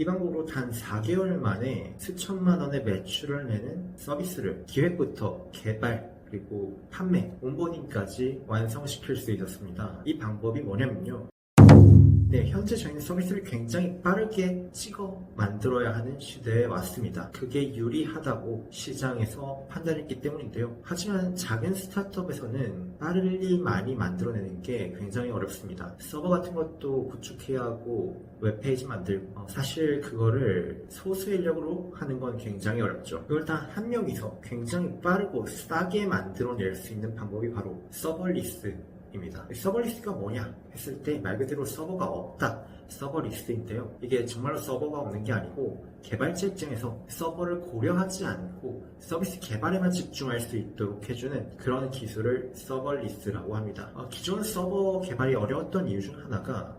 이 방법으로 단 4개월 만에 수천만 원의 매출을 내는 서비스를 기획부터 개발, 그리고 판매, 온보딩까지 완성시킬 수 있었습니다. 이 방법이 뭐냐면요. 네, 현재 저희는 서비스를 굉장히 빠르게 찍어 만들어야 하는 시대에 왔습니다. 그게 유리하다고 시장에서 판단했기 때문인데요. 하지만 작은 스타트업에서는 빠르게 많이 만들어내는 게 굉장히 어렵습니다. 서버 같은 것도 구축해야 하고 웹페이지 만들고 사실 그거를 소수 인력으로 하는 건 굉장히 어렵죠. 그걸 다 한 명이서 굉장히 빠르고 싸게 만들어낼 수 있는 방법이 바로 서버리스 입니다. 서버리스가 뭐냐 했을 때 말 그대로 서버가 없다, 서버리스인데요. 이게 정말로 서버가 없는 게 아니고 개발자 입장에서 서버를 고려하지 않고 서비스 개발에만 집중할 수 있도록 해주는 그런 기술을 서버리스라고 합니다. 기존 서버 개발이 어려웠던 이유 중 하나가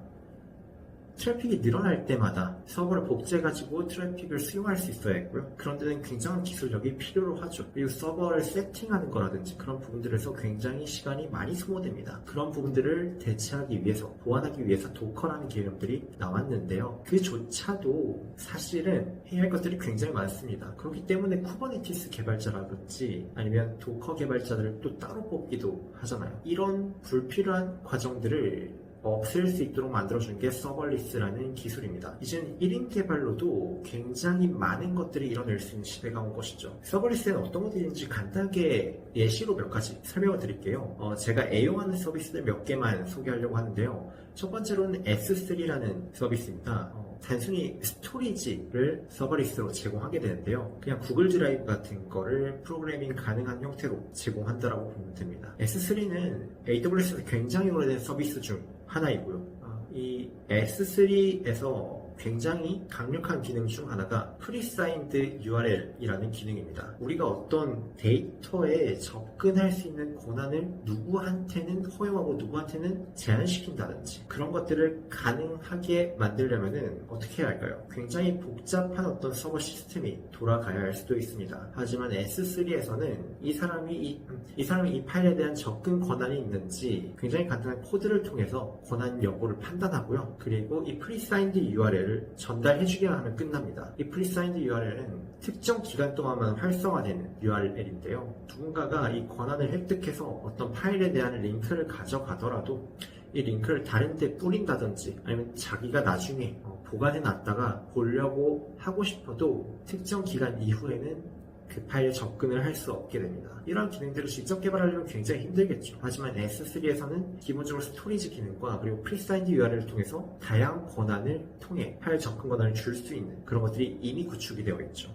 트래픽이 늘어날 때마다 서버를 복제해가지고 트래픽을 수용할 수 있어야 했고요. 그런 데는 굉장한 기술력이 필요로 하죠. 그리고 서버를 세팅하는 거라든지 그런 부분들에서 굉장히 시간이 많이 소모됩니다. 그런 부분들을 대체하기 위해서, 보완하기 위해서 도커라는 개념들이 나왔는데요. 그조차도 사실은 해야 할 것들이 굉장히 많습니다. 그렇기 때문에 쿠버네티스 개발자라든지 아니면 도커 개발자들을 또 따로 뽑기도 하잖아요. 이런 불필요한 과정들을 없앨 수 있도록 만들어주는 게 서버리스라는 기술입니다. 이제는 1인 개발로도 굉장히 많은 것들이 이뤄낼 수 있는 시대가 온 것이죠. 서버리스는 어떤 것들인지 간단하게 예시로 몇 가지 설명을 드릴게요. 제가 애용하는 서비스들 몇 개만 소개하려고 하는데요. 첫 번째로는 S3라는 서비스입니다. 단순히 스토리지를 서버리스로 제공하게 되는데요. 그냥 구글 드라이브 같은 거를 프로그래밍 가능한 형태로 제공한다라고 보면 됩니다. S3는 AWS에서 굉장히 오래된 서비스 중 하나이고요. 이 S3에서 굉장히 강력한 기능 중 하나가 프리사인드 URL이라는 기능입니다. 우리가 어떤 데이터에 접근할 수 있는 권한을 누구한테는 허용하고 누구한테는 제한시킨다든지 그런 것들을 가능하게 만들려면은 어떻게 해야 할까요? 굉장히 복잡한 어떤 서버 시스템이 돌아가야 할 수도 있습니다. 하지만 S3에서는 이 사람이 이 파일에 대한 접근 권한이 있는지 굉장히 간단한 코드를 통해서 권한 여부를 판단하고요. 그리고 이 프리사인드 URL을 전달해주기만 하면 끝납니다. 이 프리사인드 URL은 특정 기간 동안만 활성화되는 URL인데요. 누군가가 이 권한을 획득해서 어떤 파일에 대한 링크를 가져가더라도 이 링크를 다른 데 뿌린다든지 아니면 자기가 나중에 보관해 놨다가 보려고 하고 싶어도 특정 기간 이후에는 그 파일에 접근을 할 수 없게 됩니다. 이런 기능들을 직접 개발하려면 굉장히 힘들겠죠. 하지만 S3에서는 기본적으로 스토리지 기능과 그리고 프리사인드 URL을 통해서 다양한 권한을 통해 파일 접근 권한을 줄 수 있는 그런 것들이 이미 구축이 되어 있죠.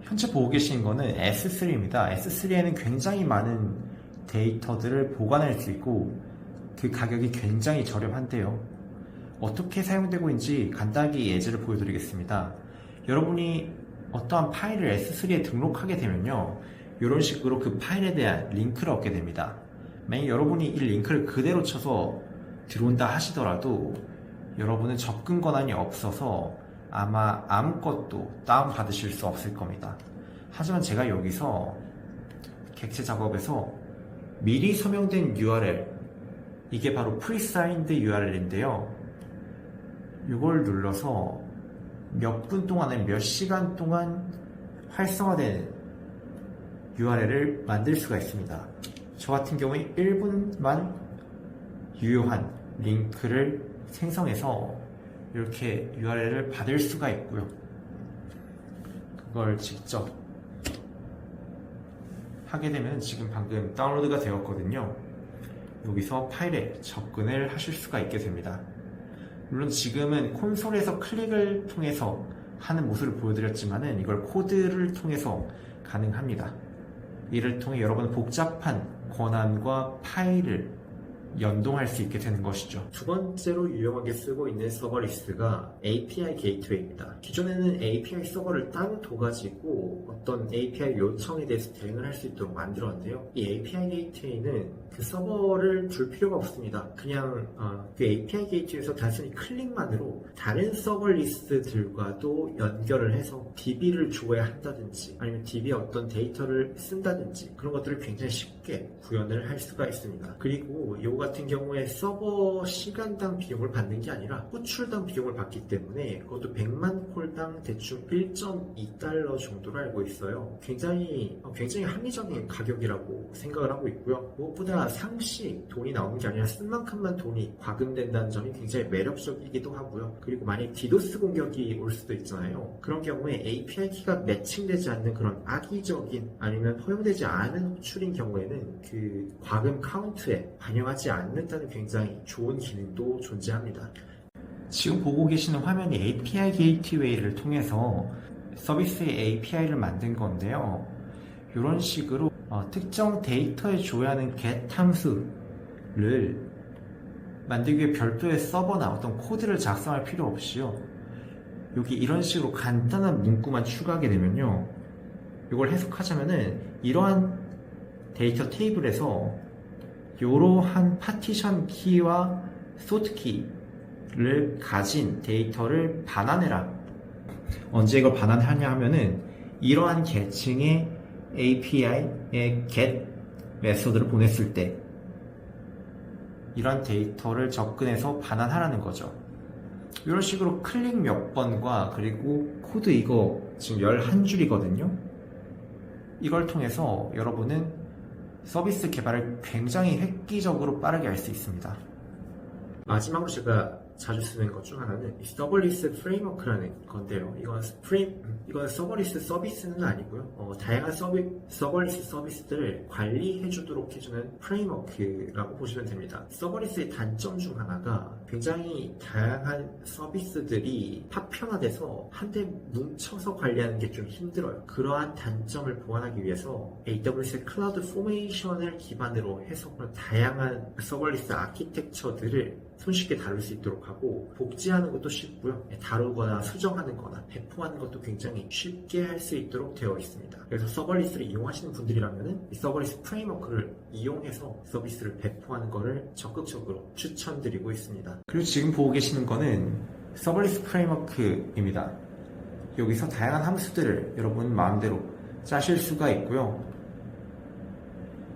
현재 보고 계신 거는 S3입니다. S3에는 굉장히 많은 데이터들을 보관할 수 있고 그 가격이 굉장히 저렴한데요. 어떻게 사용되고 있는지 간단하게 예제를 보여드리겠습니다. 여러분이 어떠한 파일을 S3에 등록하게 되면요, 이런 식으로 그 파일에 대한 링크를 얻게 됩니다. 만약 여러분이 이 링크를 그대로 쳐서 들어온다 하시더라도 여러분은 접근 권한이 없어서 아마 아무것도 다운받으실 수 없을 겁니다. 하지만 제가 여기서 객체 작업에서 미리 서명된 URL, 이게 바로 프리사인드 URL인데요. 이걸 눌러서 몇 분 동안 아니면 몇 시간 동안 활성화된 URL을 만들 수가 있습니다. 저 같은 경우에 1분만 유효한 링크를 생성해서 이렇게 URL을 받을 수가 있고요. 그걸 직접 하게 되면 지금 방금 다운로드가 되었거든요. 여기서 파일에 접근을 하실 수가 있게 됩니다. 물론 지금은 콘솔에서 클릭을 통해서 하는 모습을 보여드렸지만은 이걸 코드를 통해서 가능합니다. 이를 통해 여러분은 복잡한 권한과 파일을 연동할 수 있게 되는 것이죠. 두 번째로 유용하게 쓰고 있는 서버리스가 API 게이트웨이입니다. 기존에는 API 서버를 따로 둬가지고 어떤 API 요청에 대해서 대응을 할 수 있도록 만들었는데요. 이 API 게이트웨이는 그 서버를 둘 필요가 없습니다. 그냥 그 API 게이트웨이에서 단순히 클릭만으로 다른 서버리스트들과도 연결을 해서 DB를 줘야 한다든지 아니면 DB에 어떤 데이터를 쓴다든지 그런 것들을 굉장히 쉽게 구현을 할 수가 있습니다. 그리고 이거 같은 경우에 서버 시간당 비용을 받는 게 아니라 호출당 비용을 받기 때문에 그것도 100만 콜당 대충 1.2달러 정도로 알고 있어요. 굉장히 합리적인 가격이라고 생각을 하고 있고요. 무엇보다 상시 돈이 나오는 게 아니라 쓴 만큼만 돈이 과금된다는 점이 굉장히 매력적이기도 하고요. 그리고 만약 디도스 공격이 올 수도 있잖아요. 그런 경우에 API 키가 매칭되지 않는 그런 악의적인 아니면 허용되지 않은 호출인 경우에는 그 과금 카운트에 반영하지 않는다는 굉장히 좋은 기능도 존재합니다. 지금 보고 계시는 화면이 API 게이트웨이를 통해서 서비스의 API를 만든 건데요. 이런 식으로 특정 데이터에 줘야 하는 get 함수를 만들기 위해 별도의 서버나 어떤 코드를 작성할 필요 없이요. 여기 이런 식으로 간단한 문구만 추가하게 되면요. 이걸 해석하자면은 이러한 데이터 테이블에서 이러한 파티션 키와 소트 키를 가진 데이터를 반환해라. 언제 이걸 반환하냐 하면은 이러한 계층의 API의 get 메소드를 보냈을 때 이러한 데이터를 접근해서 반환하라는 거죠. 이런 식으로 클릭 몇 번과 그리고 코드 이거 지금 11줄이거든요. 이걸 통해서 여러분은 서비스 개발을 굉장히 획기적으로 빠르게 할 수 있습니다. 마지막으로 제가 자주 쓰는 것 중 하나는 이 서버리스 프레임워크라는 건데요. 이건 서버리스 서비스는 아니고요. 다양한 서버리스 서비스들을 관리해주도록 해주는 프레임워크라고 보시면 됩니다. 서버리스의 단점 중 하나가 굉장히 다양한 서비스들이 파편화돼서 한데 뭉쳐서 관리하는 게 좀 힘들어요. 그러한 단점을 보완하기 위해서 AWS 클라우드 포메이션을 기반으로 해서 그런 다양한 서버리스 아키텍처들을 손쉽게 다룰 수 있도록 하고 복제하는 것도 쉽고요. 다루거나 수정하는 거나 배포하는 것도 굉장히 쉽게 할 수 있도록 되어 있습니다. 그래서 서버리스를 이용하시는 분들이라면 이 서버리스 프레임워크를 이용해서 서비스를 배포하는 것을 적극적으로 추천드리고 있습니다. 그리고 지금 보고 계시는 거는 서버리스 프레임워크입니다. 여기서 다양한 함수들을 여러분 마음대로 짜실 수가 있고요.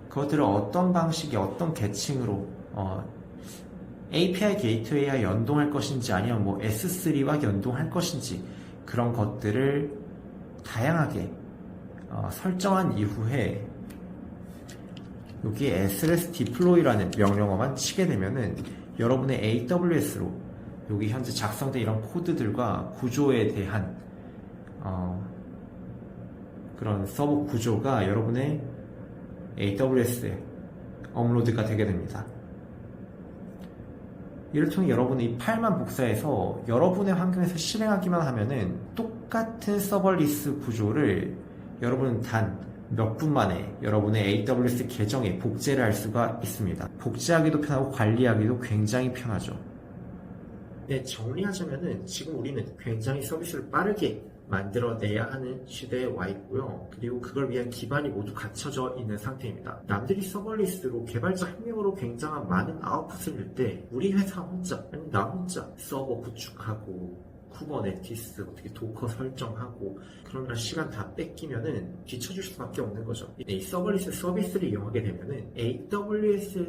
그것들을 어떤 방식의 어떤 계층으로 API 게이트웨이와 연동할 것인지 아니면 뭐 S3와 연동할 것인지 그런 것들을 다양하게 설정한 이후에 여기에 SLS deploy라는 명령어만 치게 되면은 여러분의 AWS로 여기 현재 작성된 이런 코드들과 구조에 대한 그런 서버 구조가 여러분의 AWS에 업로드가 되게 됩니다. 이를 통해 여러분은 이 파일만 복사해서 여러분의 환경에서 실행하기만 하면은 똑같은 서버리스 구조를 여러분은 단 몇 분 만에 여러분의 AWS 계정에 복제를 할 수가 있습니다. 복제하기도 편하고 관리하기도 굉장히 편하죠. 네, 정리하자면은 지금 우리는 굉장히 서비스를 빠르게 만들어내야 하는 시대에 와 있고요. 그리고 그걸 위한 기반이 모두 갖춰져 있는 상태입니다. 남들이 서버리스로 개발자 한 명으로 굉장한 많은 아웃풋을 낼 때 우리 회사 혼자 아니면 나 혼자 서버 구축하고 쿠버네티스 어떻게 도커 설정하고 그러느라 시간 다 뺏기면은 뒤처질 수밖에 없는 거죠. 이 서버리스 서비스를 이용하게 되면은 AWS의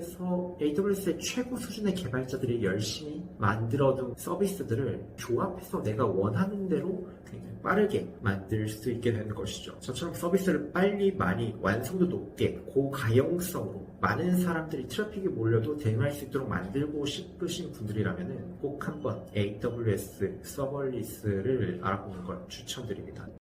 최고 수준의 개발자들이 열심히 만들어둔 서비스들을 조합해서 내가 원하는 대로 굉장히 빠르게 만들 수 있게 되는 것이죠. 저처럼 서비스를 빨리 많이 완성도 높게 고가용성으로 많은 사람들이 트래픽이 몰려도 대응할 수 있도록 만들고 싶으신 분들이라면 꼭 한번 AWS 서버리스를 알아보는 걸 추천드립니다.